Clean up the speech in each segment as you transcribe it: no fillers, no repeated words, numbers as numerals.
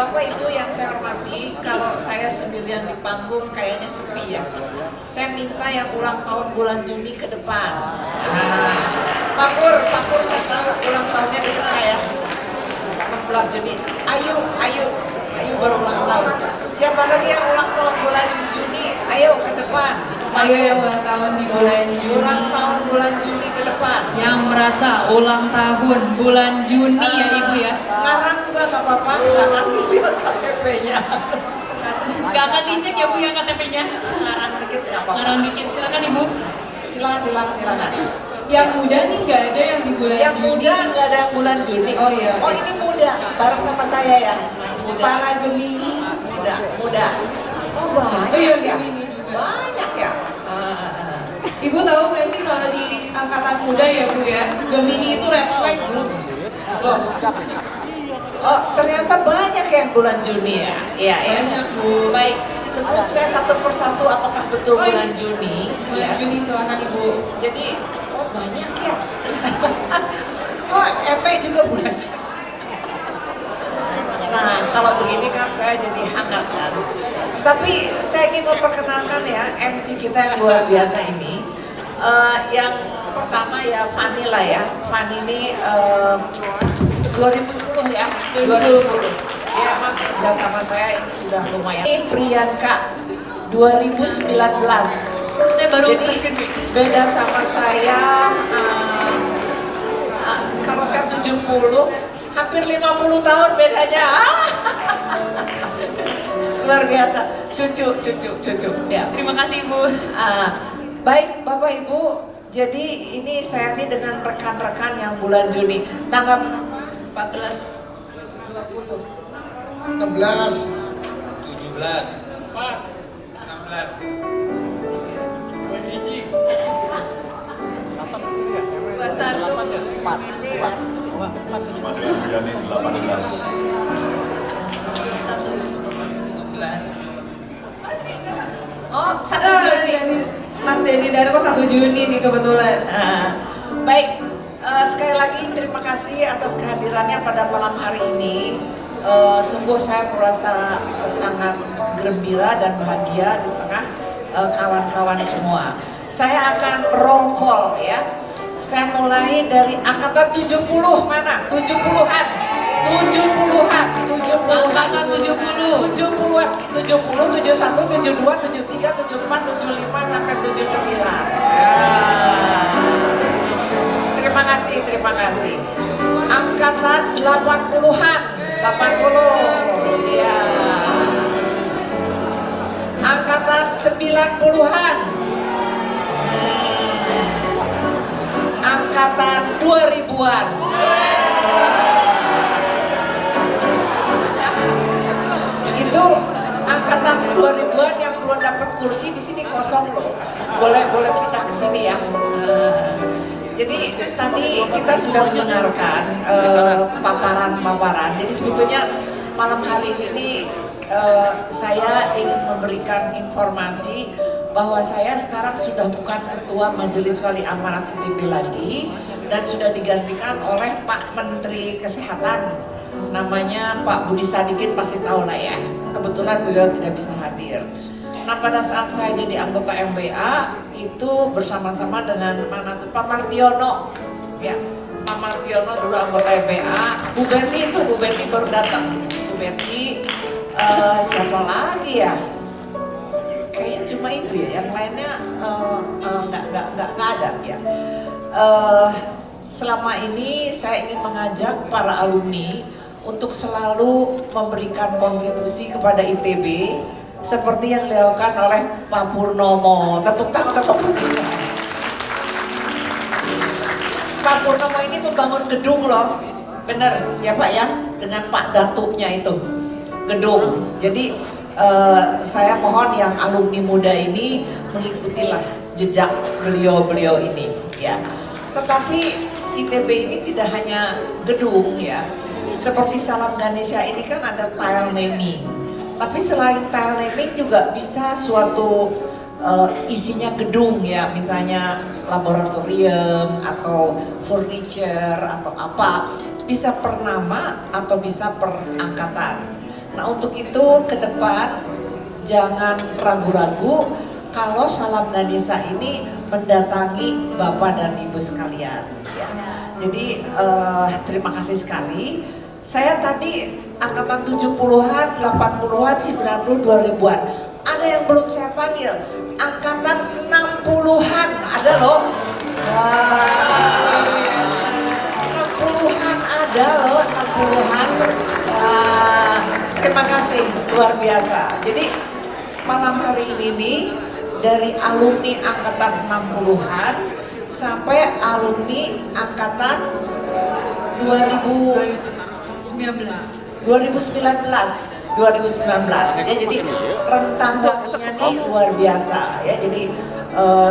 Bapak Ibu yang saya hormati, kalau saya sendirian di panggung kayaknya sepi ya. Saya minta yang ulang tahun bulan Juni ke depan. Pak Pur saya tahu ulang tahunnya dekat saya. 16 Juni. Ayo baru ulang tahun. Siapa lagi yang ulang tahun bulan Juni? Ayo ke depan. Ayo yang ulang tahun di bulan Juni. Ulang tahun bulan Juni ke depan. Yang merasa ulang tahun bulan Juni ya Ibu ya. Ngarang juga nggak apa-apa, nggak akan dilihat KTP-nya. Gak akan dicek ya Bu ya KTP-nya. Ngarang dikit nggak apa-apa. Ngarang dikit, silakan Ibu. Silakan. Yang muda nih nggak ada yang di bulan Yang Juni. muda nggak ada bulan Juni. Oh iya. Oh ini muda, bareng sama saya ya. Para Gemini. Muda. Oh banyak Oh iya, ya. Gemini juga. Banyak ya. Ibu tahu nggak sih kalau di angkatan muda ya Bu ya, Gemini itu red flag Bu. Loh, Oh ternyata banyak yang bulan Juni ya. Iya ya. banyak Bu. Baik, sebelum saya satu persatu apakah betul Oh, bulan Juni? Bulan Ya. Juni silakan Ibu. Jadi oh banyak ya. Oh Epe juga bulan Juni. Nah kalau begini kan saya jadi hangat kan. Tapi saya ingin memperkenalkan ya MC kita yang luar biasa ini. Yang pertama ya Fanny lah ya. Fanny ini 2010 ya. 2010. Dia emang kerja sama saya ini sudah lumayan. Ini Priyanka 2019. Saya baru Jadi beda sama saya. Kalau saya 70, hampir 50 tahun bedanya. Luar biasa, cucu ya. Terima kasih Bu. Baik Bapak Ibu, jadi ini saya nih dengan rekan-rekan yang bulan Juni tanggal 14, 20, 16, 17, 4, 16, 2 hiji, 21, sama dengan Bu Yani 18. 11. oh 1 Juni. Mas Denny Darko 1 Juni nih kebetulan. Baik, sekali lagi terima kasih atas kehadirannya pada malam hari ini. Sungguh saya merasa sangat gembira dan bahagia di tengah kawan-kawan semua. Saya akan roll call ya. Saya mulai dari angkatan 70 mana? 70-an. 70-an. 70-an. Angkatan 70. 70-an. 70, 71, 72, 73, 74, 75 sampai 79. Terima kasih. Angkatan 80-an. 80. Iya. Angkatan 90-an. Angkatan 2000-an. Itu angkatan 2000-an yang belum dapat kursi di sini kosong loh. Boleh pindah ke sini ya. Jadi tadi kita sudah mendengarkan paparan. Jadi sebetulnya malam hari ini saya ingin memberikan informasi bahwa saya sekarang sudah bukan ketua Majelis Wali Amanat ITB lagi dan sudah digantikan oleh Pak Menteri Kesehatan, namanya Pak Budi Sadikin, pasti tahu lah ya. Kebetulan beliau tidak bisa hadir. Nah pada saat saya jadi anggota MBA itu bersama-sama dengan mana tuh Pak Martiono ya. Pak Martiono dulu anggota MBA. Bu Betty baru datang. Bu Betty siapa lagi ya? Kayaknya cuma itu ya, yang lainnya nggak ada ya. Selama ini saya ingin mengajak para alumni untuk selalu memberikan kontribusi kepada ITB seperti yang dilakukan oleh Pak Purnomo. Tepuk tangan untuk Pak Purnomo. Pak Purnomo ini membangun gedung loh, bener ya Pak ya, dengan Pak Datuknya itu gedung. Jadi saya mohon yang alumni muda ini mengikutilah jejak beliau ini ya. Tetapi ITB ini tidak hanya gedung ya. Seperti Salam Ganesha ini kan ada tile naming. Tapi selain tile naming juga bisa suatu isinya gedung ya, misalnya laboratorium atau furniture atau apa, bisa per nama atau bisa per angkatan. Nah untuk itu ke depan jangan ragu-ragu kalau Salam Ganesha ini mendatangi Bapak dan Ibu sekalian. Ya. Jadi terima kasih sekali. Saya tadi angkatan 70-an, 80-an, 90, 2000-an. Ada yang belum saya panggil, angkatan 60-an, ada loh. 60-an ada loh, 60-an. Terima kasih, luar biasa. Jadi malam hari ini nih, dari alumni angkatan 60-an sampai alumni angkatan 2019 ya, jadi rentang waktunya nih luar biasa ya. Jadi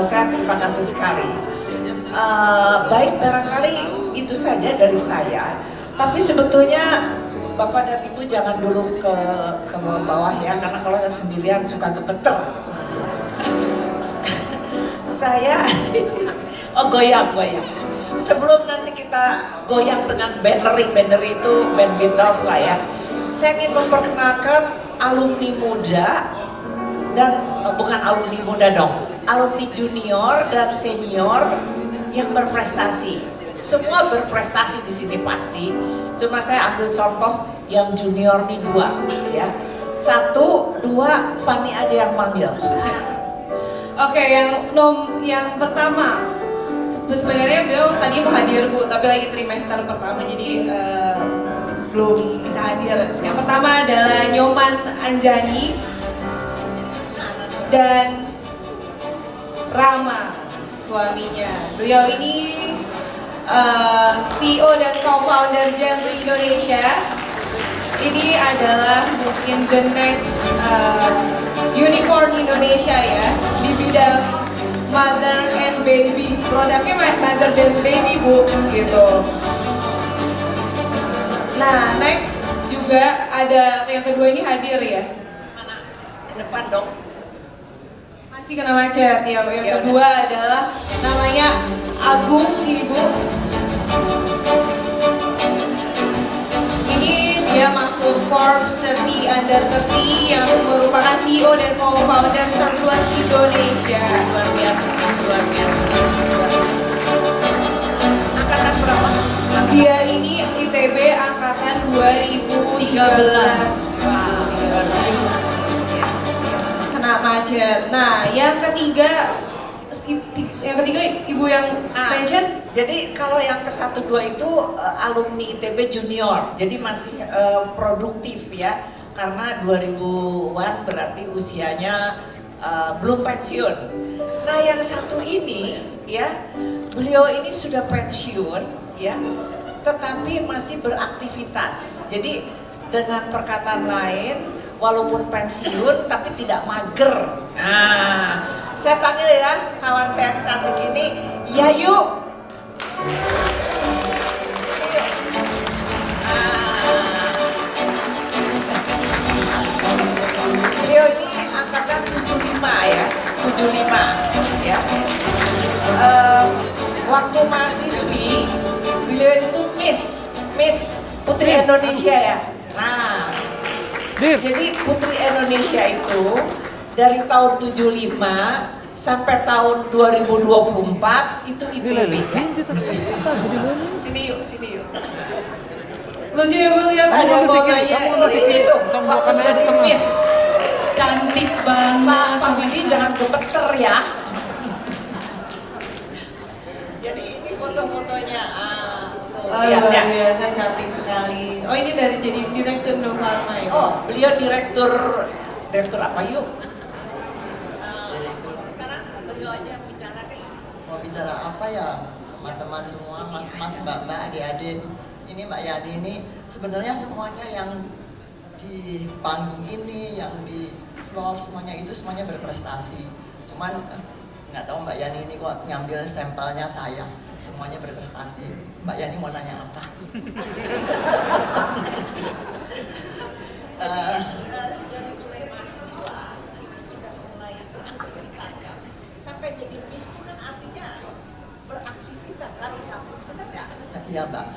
saya terima kasih sekali. Baik, barangkali itu saja dari saya. Tapi sebetulnya Bapak dan Ibu jangan dulu ke bawah ya, karena kalau sendirian suka gemeter. Saya goyang. Sebelum nanti kita goyang dengan banner itu band Beatles lah ya. Saya ingin memperkenalkan alumni muda dan bukan alumni muda dong, alumni junior dan senior yang berprestasi. Semua berprestasi di sini pasti. Cuma saya ambil contoh yang junior nih 2 ya. 1, 2, Fanny aja yang manggil. Oke, yang pertama sebenarnya beliau tadi mau hadir Bu, tapi lagi trimester pertama jadi belum bisa hadir. Yang pertama adalah Nyoman Anjani dan Rama, suaminya. Beliau ini CEO dan co-founder Gentry Indonesia. Ini adalah mungkin the next unicorn Indonesia ya, di bidang mother and baby. Produknya mother dan baby Bu, gitu. Nah, next juga ada yang kedua ini hadir ya. Mana? Ke depan dong. Masih kena macet ya. Yang kedua adalah namanya Agung, ini Bu. Ini dia masuk Forbes 30 Under 30 yang merupakan CEO dan co-founder Surplus Indonesia. Luar biasa. Angkatan berapa? Dia ini ITB angkatan 2013. Kena macet. Nah, yang ketiga Ibu yang mention. Jadi kalau yang ke-1, 2 itu alumni ITB junior, jadi masih produktif ya, karena 2000-an berarti usianya belum pensiun. Nah yang satu ini ya, beliau ini sudah pensiun ya, tetapi masih beraktivitas. Jadi dengan perkataan lain, walaupun pensiun tapi tidak mager. Nah, saya panggil ya kawan saya yang cantik ini, Yayu. Beliau ini angkatan 75 ya, 75 ya. Waktu mahasiswi, beliau itu Miss Putri Indonesia ya. Nah, jadi Putri Indonesia itu dari tahun 75 sampai tahun 2024 itu ITB ya. Sini yuk. Lucu ya Bu, lihat ada fotonya. Ini tuh waktu jadi Miss. Cantik banget. Pak Wibi jangan gemeter ya. Jadi ini foto-fotonya. Oh iya, biasa cantik sekali. Oh ini dari jadi direktur Novarma ya? Oh, beliau direktur apa yuk? Sekarang beliau aja yang bicara deh. Mau bicara apa ya teman-teman semua, mas-mas, mbak-mbak, adik-adik. Ini Mbak Yani ini sebenarnya semuanya yang di panggung ini, yang di floor semuanya berprestasi. Cuman nggak tahu Mbak Yani ini kok nyambil sampelnya saya, semuanya berprestasi. Mbak Yani mau nanya apa? Dari mulai mahasiswa itu sudah mulai beraktivitas kan. Sampai jadi Miss itu kan artinya beraktivitas kan di kampus, benar nggak? Iya Mbak,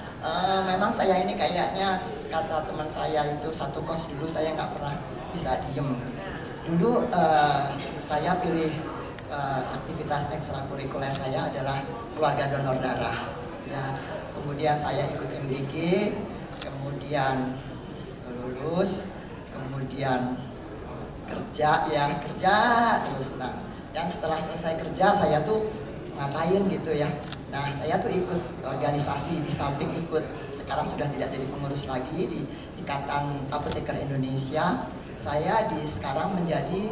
memang saya ini kayaknya kata teman saya itu satu kos dulu saya nggak pernah bisa diem. Dulu saya pilih aktivitas ekstrakurikuler saya adalah keluarga donor darah. Ya, kemudian saya ikut MBG, kemudian lulus, kemudian kerja terus. Nah, dan setelah selesai kerja saya tuh ngapain gitu ya. Nah, saya tuh ikut organisasi di samping ikut, sekarang sudah tidak jadi pengurus lagi di Ikatan Apoteker Indonesia. Saya sekarang menjadi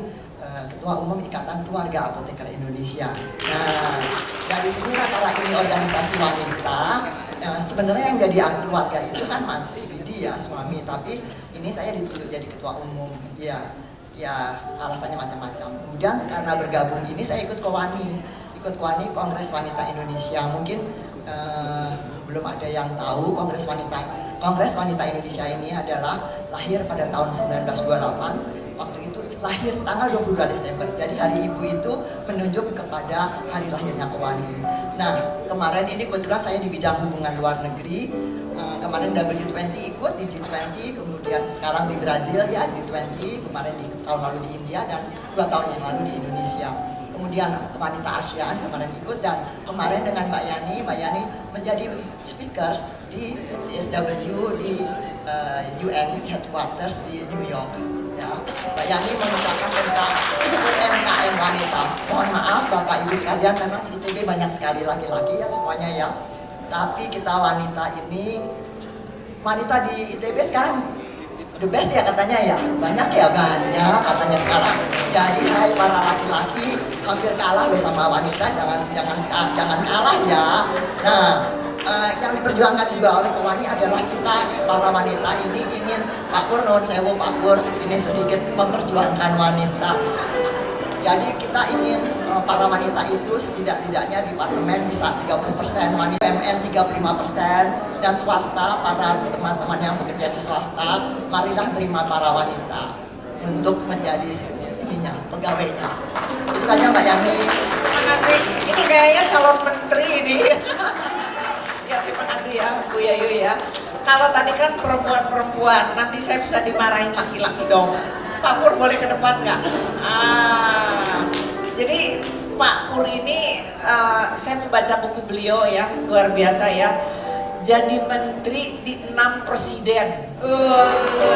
Ketua Umum Ikatan Keluarga Apoteker Indonesia. Nah, dari sinilah karena ini organisasi wanita, sebenarnya yang jadi keluarga itu kan Mas Widi ya, suami, tapi ini saya ditunjuk jadi Ketua Umum. Ya alasannya macam-macam. Kemudian karena bergabung ini saya ikut KOWANI, Kongres Wanita Indonesia. Mungkin belum ada yang tahu Kongres Wanita Indonesia ini adalah lahir pada tahun 1928. Waktu itu lahir tanggal 22 Desember. Jadi hari Ibu itu menunjuk kepada hari lahirnya KOWANI. Nah, kemarin ini kebetulan saya di bidang hubungan luar negeri. Kemarin W20 ikut di G20, kemudian sekarang di Brazil ya G20, kemarin tahun lalu di India dan 2 tahun yang lalu di Indonesia. Kemudian wanita ASEAN kemarin ikut, dan kemarin dengan Mbak Yani menjadi speakers di CSW di UN headquarters di New York. Ya, Mbak Yani mengucapkan tentang UMKM wanita. Mohon maaf Bapak Ibu sekalian, memang di ITB banyak sekali laki-laki ya semuanya ya. Tapi kita wanita di ITB sekarang the best ya katanya ya. Banyak katanya sekarang. Jadi hai para laki-laki, hampir kalah sama wanita, jangan kalah ya. Nah, yang diperjuangkan juga oleh KOWANI adalah kita para wanita ini ingin Pak Pur, nuwun sewu Pak Pur, ini sedikit memperjuangkan wanita. Jadi kita ingin para wanita itu setidak-tidaknya di parlemen bisa 30%, wanita MN 35%, dan swasta, para teman-teman yang bekerja di swasta, marilah terima para wanita untuk menjadi pegawainya. Itu saja Mbak Yani. Terima kasih. Ini kayaknya calon menteri ini. Ya, terima kasih ya Bu Yayu ya. Kalau tadi kan perempuan-perempuan, nanti saya bisa dimarahin laki-laki dong. Pak Pur boleh ke depan nggak? Jadi Pak Pur ini, saya membaca buku beliau ya, luar biasa ya. Jadi menteri di 6 presiden.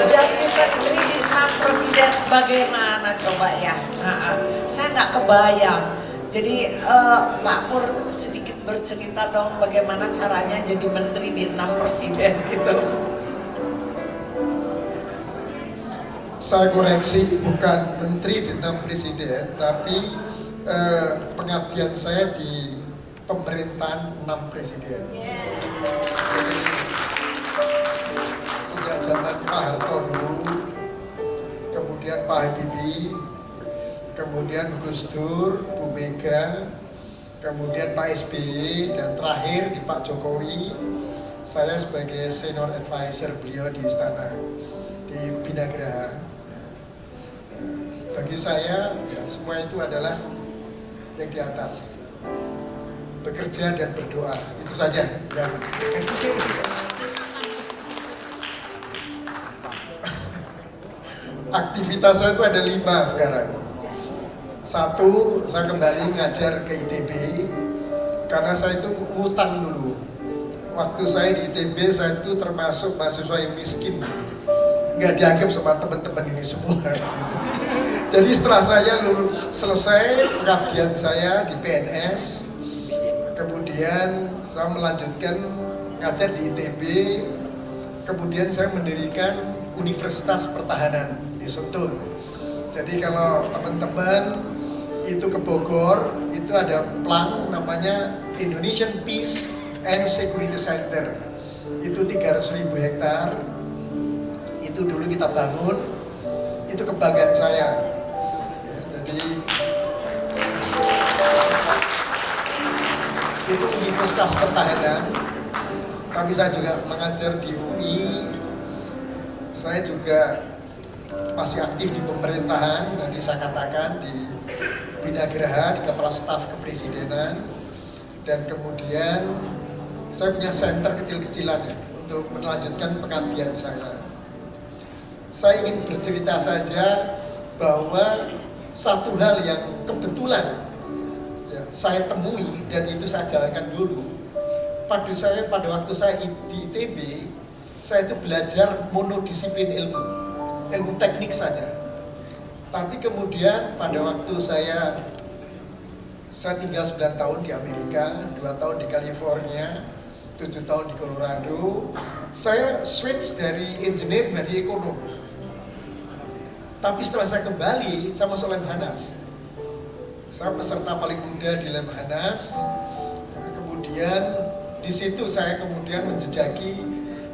Jadi menteri di 6 presiden, bagaimana coba ya? Saya nggak kebayang. Jadi Pak Pur sedikit bercerita dong bagaimana caranya jadi menteri di 6 presiden gitu. Saya koreksi, bukan menteri di 6 presiden, tapi pengabdian saya di pemerintahan 6 presiden. Sejak zaman Pak Harto dulu, kemudian Pak Habibie, kemudian Gus Dur, Bu Mega, kemudian Pak SBY, dan terakhir di Pak Jokowi, saya sebagai senior advisor beliau di istana, di Binagraha. Bagi saya, ya, semua itu adalah yang di atas. Bekerja dan berdoa, itu saja. Aktivitas saya itu ada 5 sekarang. 1, saya kembali ngajar ke ITB, karena saya itu ngutang dulu. Waktu saya di ITB, saya itu termasuk mahasiswa yang miskin. Nggak dianggap sama teman-teman ini semua gitu. Jadi setelah saya selesai pengabdian saya di PNS, kemudian saya melanjutkan ngajar di ITB, kemudian saya mendirikan Universitas Pertahanan di Sentul. Jadi kalau teman-teman itu ke Bogor, itu ada PLAN namanya Indonesian Peace and Security Center. Itu 300.000 hektar. Itu dulu kita bangun, itu kebanggaan saya. Ya, jadi itu Universitas Pertahanan. Tapi saya juga mengajar di UI. Saya juga masih aktif di pemerintahan. Tadi saya katakan di Binagraha, di Kepala Staf Kepresidenan, dan kemudian saya punya center kecil-kecilan ya, untuk melanjutkan pengabdian saya. Saya ingin bercerita saja bahwa satu hal yang kebetulan ya, saya temui dan itu saya jalankan dulu. Pada waktu saya di ITB, saya itu belajar monodisiplin ilmu teknik saja. Tapi kemudian pada waktu saya tinggal 9 tahun di Amerika, 2 tahun di California, 7 tahun di Colorado, saya switch dari engineer menjadi ekonom. Tapi setelah saya kembali, saya masuk Lemhanas. Saya peserta paling muda di Lemhanas. Kemudian di situ saya kemudian menjejaki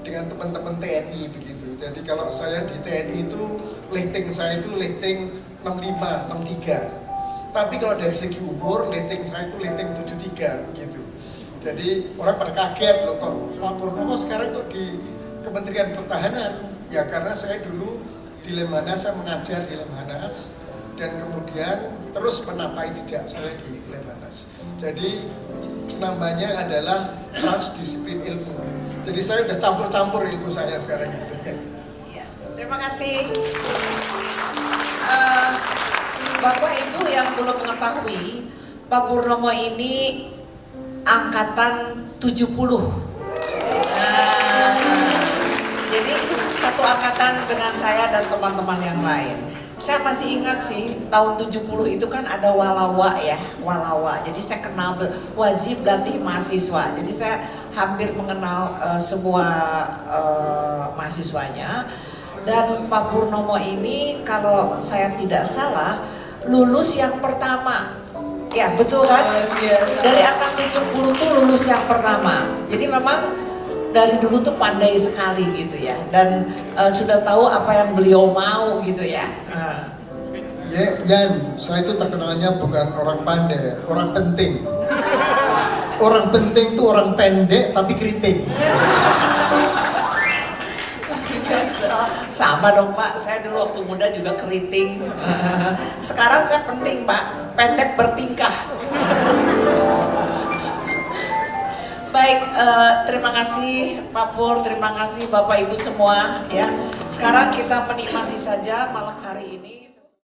dengan teman-teman TNI begitu. Jadi kalau saya di TNI itu rating saya itu rating 65, 63. Tapi kalau dari segi umur rating saya itu rating 73 begitu. Jadi orang pada kaget loh, kok Pak Purnomo sekarang kok di Kementerian Pertahanan. Ya karena saya dulu di Lemhanas, saya mengajar di Lemhanas dan kemudian terus menapai jejak saya di Lemhanas. Jadi namanya adalah transdisiplin ilmu. Jadi saya udah campur-campur ilmu saya sekarang itu. Ya, terima kasih. Bapak Ibu yang belum mengetahui, Pak Purnomo ini angkatan 70. Jadi satu angkatan dengan saya dan teman-teman yang lain. Saya masih ingat sih, tahun 70 itu kan ada walawa ya, walawa. Jadi saya kenal wajib latih mahasiswa. Jadi saya hampir mengenal semua mahasiswanya. Dan Pak Purnomo ini kalau saya tidak salah, lulus yang pertama. Ya betul kan? Dari angka 70 tuh lulus yang pertama. Jadi memang dari dulu tuh pandai sekali gitu ya, dan sudah tahu apa yang beliau mau gitu ya. Ya, Yan, saya itu terkenalnya bukan orang pandai, orang penting. Orang penting tuh orang pendek tapi keriting. Sama dong Pak, saya dulu waktu muda juga keriting. Sekarang saya penting Pak, pendek bertingkah. Baik, terima kasih Pak Pur, terima kasih Bapak Ibu semua ya. Sekarang kita menikmati saja malam hari ini.